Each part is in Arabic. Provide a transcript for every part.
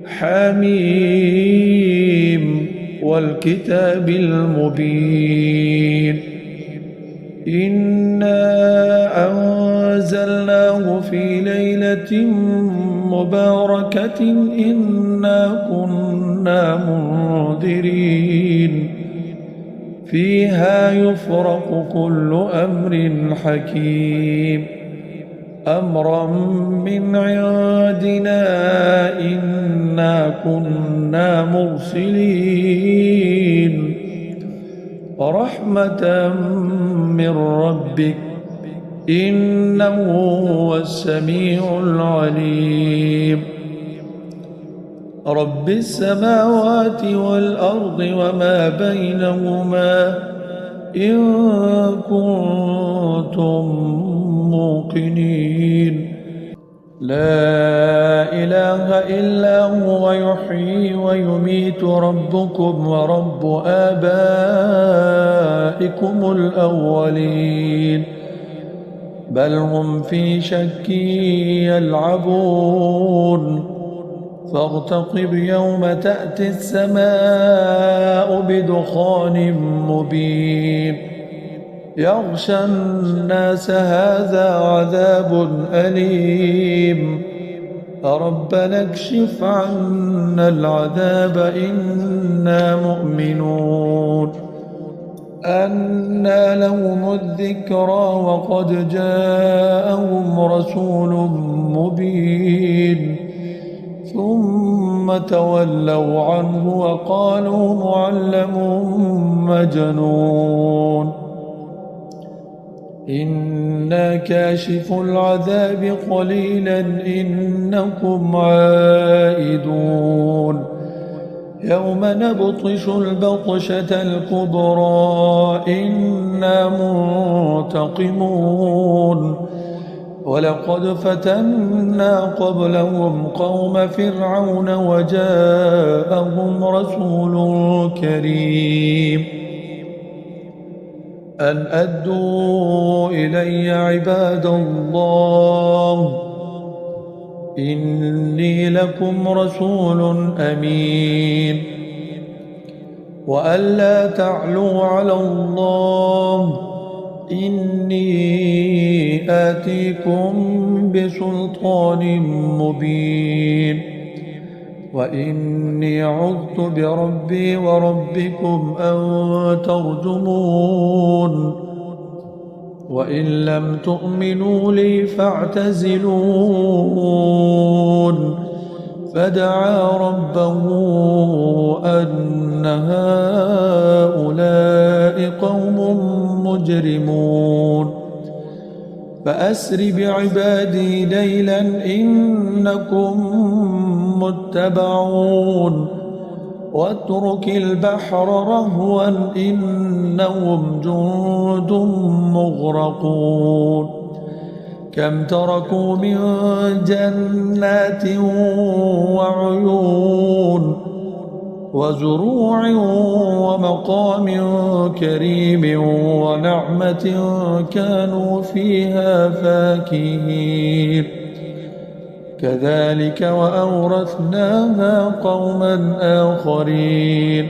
حميم والكتاب المبين إنا أنزلناه في ليلة مباركة إنا كنا منذرين فيها يفرق كل أمر حكيم أمرا من عندنا إنا كنا مرسلين ورحمة من ربك إنه هو السميع العليم رب السماوات والأرض وما بينهما إن كنتم موقنين لا إله إلا هو يحيي ويميت ربكم ورب آبائكم الأولين بل هم في شك يلعبون فارتقب يوم تأتي السماء بدخان مبين يغشى الناس هذا عذاب أليم ربنا اكشف عنا العذاب إنا مؤمنون أنى لهم الذكرى وقد جاءهم رسول مبين ثم تولوا عنه وقالوا معلم مجنون إنا كاشف العذاب قليلا إنكم عائدون يوم نبطش البطشة الكبرى إنا منتقمون ولقد فتنا قبلهم قوم فرعون وجاءهم رسول كريم أن أدوا إلي عباد الله إني لكم رسول أمين وألا تعلوا على الله إني آتيكم بسلطان مبين وإني عذت بربي وربكم أن ترجمون وإن لم تؤمنوا لي فاعتزلون فدعا ربه أن هؤلاء قوم مجرمون فأسر بعبادي ليلا إنكم متبعون واترك البحر رهوا إنهم جند مغرقون كم تركوا من جنات وعيون وزروع ومقام كريم ونعمة كانوا فيها فاكهين كذلك وأورثناها قوما آخرين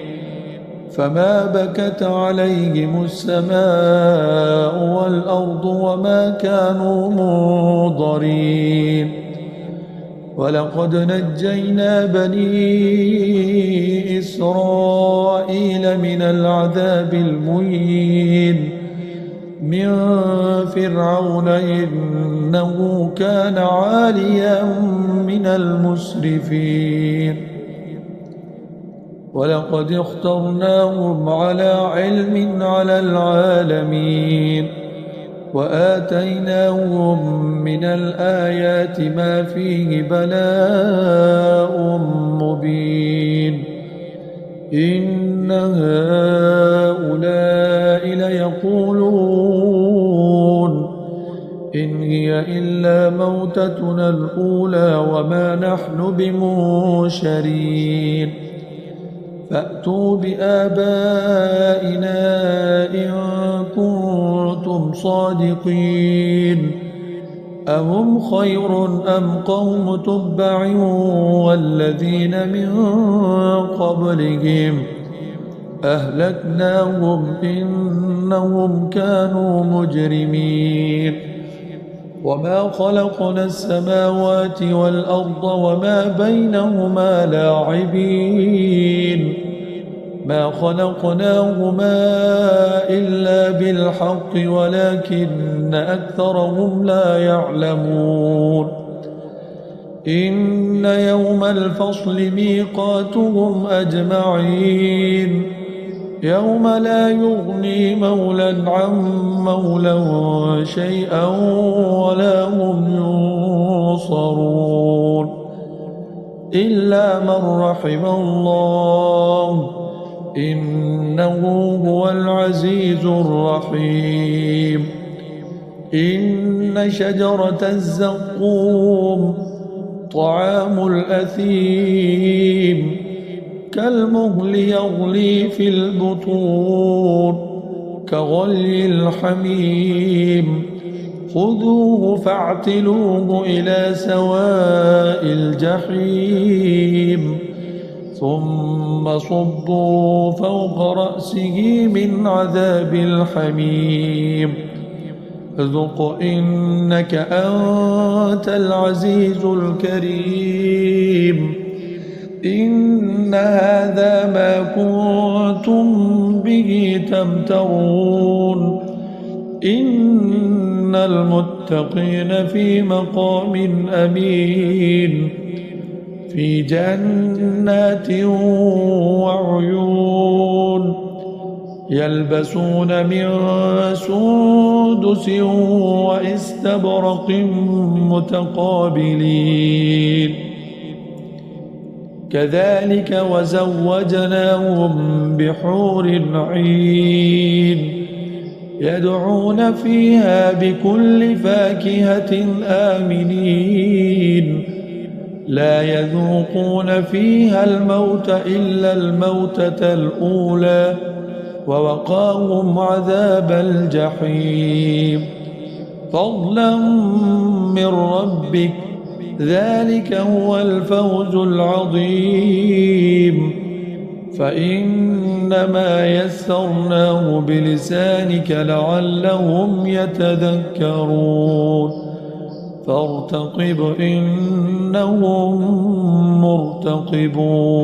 فما بكت عليهم السماء والأرض وما كانوا منظرين ولقد نجينا بني إسرائيل من العذاب المهين من فرعون إنه كان عاليا من المسرفين ولقد اخترناهم على علم على العالمين وآتيناهم من الآيات ما فيه بلاء مبين إن هؤلاء ليقولون إن هي إلا موتتنا الأولى وما نحن بمنشرين فأتوا بآبائنا إن كنتم صادقين أهم خير أم قوم تبع والذين من قبلهم أهلكناهم إنهم كانوا مجرمين وما خلقنا السماوات والأرض وما بينهما لاعبين ما خلقناهما إلا بالحق ولكن أكثرهم لا يعلمون إن يوم الفصل ميقاتهم أجمعين يوم لا يغني مولى عن مولى شيئا ولا هم ينصرون إلا من رحم الله إنه هو العزيز الرحيم إن شجرة الزقوم طعام الأثيم كالمهل يغلي في البطون كغلي الحميم خذوه فاعتلوه إلى سواء الجحيم ثم صبوا فوق رأسه من عذاب الحميم ذق إنك أنت العزيز الكريم إن هذا ما كنتم به تمترون إن المتقين في مقام أمين في جنات وعيون يلبسون من سندس واستبرق متقابلين كذلك وزوجناهم بحور عين يدعون فيها بكل فاكهة آمنين لا يذوقون فيها الموت إلا الموتة الأولى ووقاهم عذاب الجحيم فضلا من ربك ذلك هو الفوز العظيم فإنما يسرناه بلسانك لعلهم يتذكرون فارتقب إنهم مرتقبون